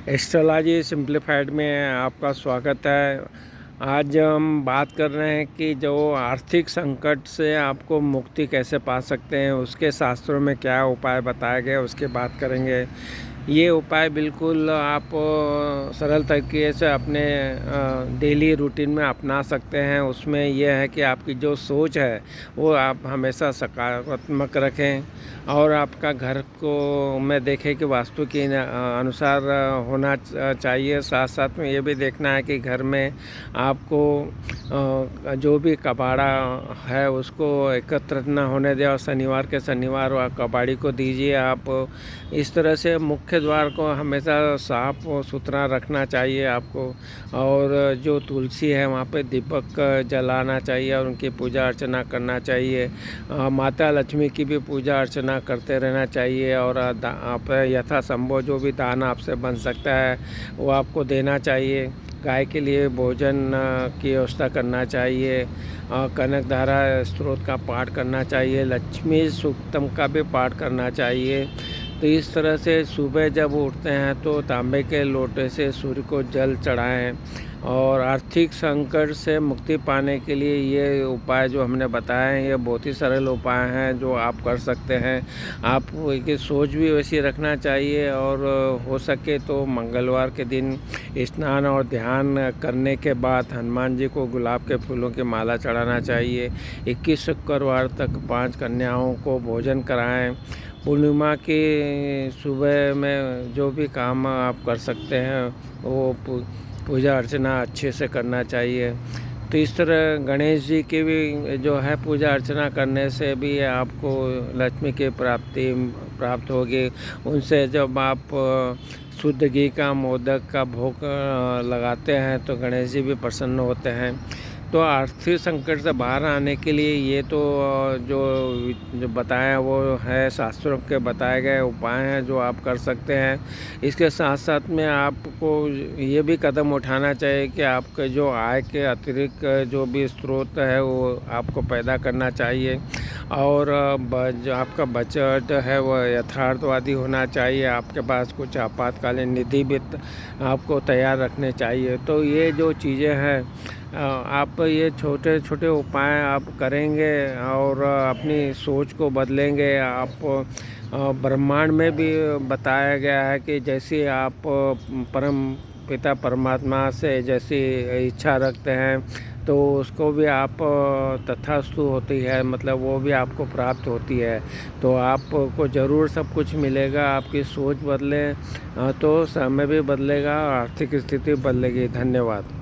Astrology simplified में आपका स्वागत है। आज हम बात कर रहे हैं कि जो आर्थिक संकट से आपको मुक्ति कैसे पा सकते हैं, उसके शास्त्रों में क्या उपाय बताए गए उसकी बात करेंगे। ये उपाय बिल्कुल आप सरल तरीके से अपने डेली रूटीन में अपना सकते हैं। उसमें यह है कि आपकी जो सोच है वो आप हमेशा सकारात्मक रखें और आपका घर को में देखें कि वास्तु के अनुसार होना चाहिए। साथ साथ में ये भी देखना है कि घर में आपको जो भी कबाड़ा है उसको एकत्रित न होने दें और शनिवार के शनिवार कबाड़ी को दीजिए। आप इस तरह से मुख्य द्वार को हमेशा साफ सुथरा रखना चाहिए आपको। और जो तुलसी है वहाँ पे दीपक जलाना चाहिए और उनकी पूजा अर्चना करना चाहिए। माता लक्ष्मी की भी पूजा अर्चना करते रहना चाहिए और आप यथासंभव जो भी दान आपसे बन सकता है वो आपको देना चाहिए। गाय के लिए भोजन की व्यवस्था करना चाहिए। कनक धारा स्त्रोत का पाठ करना चाहिए। लक्ष्मी सूक्तम का भी पाठ करना चाहिए। तो इस तरह से सुबह जब उठते हैं तो तांबे के लोटे से सूर्य को जल चढ़ाएं। और आर्थिक संकट से मुक्ति पाने के लिए ये उपाय जो हमने बताए हैं ये बहुत ही सरल उपाय हैं जो आप कर सकते हैं। आप की सोच भी वैसी रखना चाहिए और हो सके तो मंगलवार के दिन स्नान और ध्यान करने के बाद हनुमान जी को गुलाब के फूलों की माला चढ़ाना चाहिए। 21 शुक्रवार तक 5 कन्याओं को भोजन कराएं। पूर्णिमा की सुबह में जो भी काम आप कर सकते हैं वो पूजा अर्चना अच्छे से करना चाहिए। तो इस तरह गणेश जी की भी जो है पूजा अर्चना करने से भी आपको लक्ष्मी की प्राप्त होगी। उनसे जब आप शुद्ध घी का मोदक का भोग लगाते हैं तो गणेश जी भी प्रसन्न होते हैं। तो आर्थिक संकट से बाहर आने के लिए ये तो जो बताया वो है, शास्त्रों के बताए गए उपाय हैं जो आप कर सकते हैं। इसके साथ साथ में आपको ये भी कदम उठाना चाहिए कि आपके जो आय के अतिरिक्त जो भी स्रोत है वो आपको पैदा करना चाहिए। और जो आपका बजट है वह यथार्थवादी होना चाहिए। आपके पास कुछ आपातकालीन निधि भी आपको तैयार रखने चाहिए। तो ये जो चीज़ें हैं आप ये छोटे छोटे उपाय आप करेंगे और अपनी सोच को बदलेंगे। आप ब्रह्मांड में भी बताया गया है कि जैसे आप परम पिता परमात्मा से जैसी इच्छा रखते हैं तो उसको भी आप तथास्तु होती है, मतलब वो भी आपको प्राप्त होती है। तो आपको ज़रूर सब कुछ मिलेगा। आपकी सोच बदले तो समय भी बदलेगा, आर्थिक स्थिति बदलेगी। धन्यवाद।